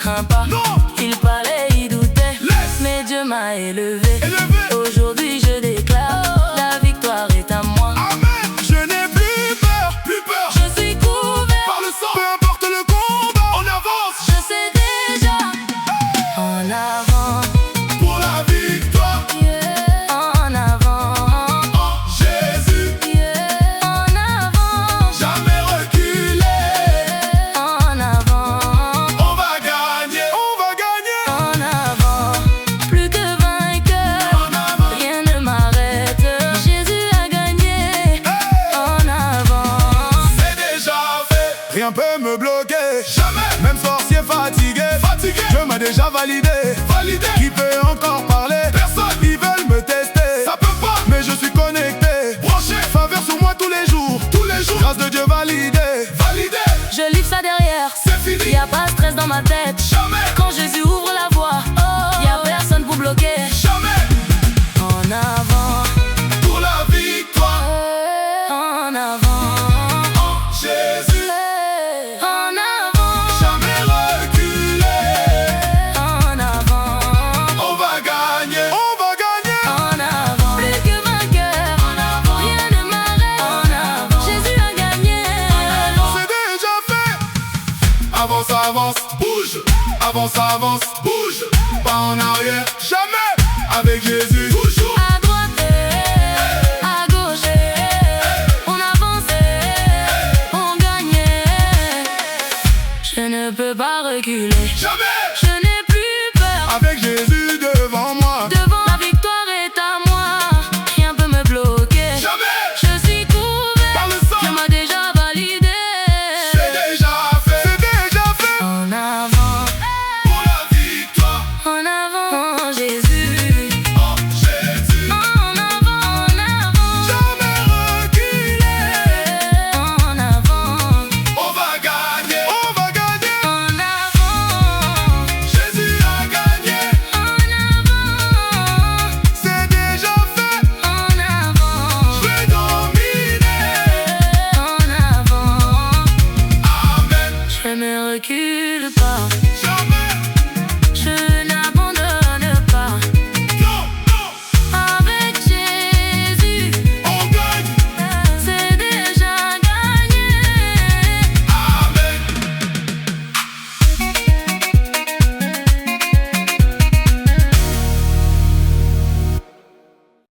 crains pas. Non, Il parlait, il doutait, laisse mais Dieu m'a élevé. élever. Aujourd'hui je déclare, la victoire est à moi. Amen. Je n'ai plus peur, plus peur. Je suis couvert Par le sang, peu importe le combat, on avance. Je sais déjà. En avant, Pour la victoire, yeah. En avant, en Jésus, yeah. En avant, jamais reculer. en avant, On va gagner, on va gagner. en avant. Plus que vainqueur, En avant, rien ne m'arrête. Jésus a gagné. hey, En avant, c'est déjà fait. Rien peut me bloquer, jamais. Même sorcier fatigué, fatigué. Dieu m'a déjà validé, validé. Qui peut encore parler? Personne. Ils veulent me tester, ça peut pas. Mais je suis connecté, branché. Faveur sur moi tous les jours, tous les jours. Grâce de Dieu validé, validé. je livre ça derrière. C'est fini, Y a pas de stress dans ma tête. jamais, Quand Jésus ouvre la voie, y a personne pour bloquer. jamais. En avant, Pour la victoire, en avant, en Jésus, en avant, jamais reculer. en avant, On va gagner, on va gagner. en avant. Plus que vainqueur, en avant. Rien ne m'arrête, en avant. Jésus a gagné, en avant. C'est déjà fait. Avance, avance, bouge. Avance, avance, bouge. Pas en arrière, jamais. Avec Jésus, toujours. À droite et à gauche, on avançait, on gagnait. Je ne peux pas reculer, Jamais. je n'ai plus peur. Avec Jésus devant moi.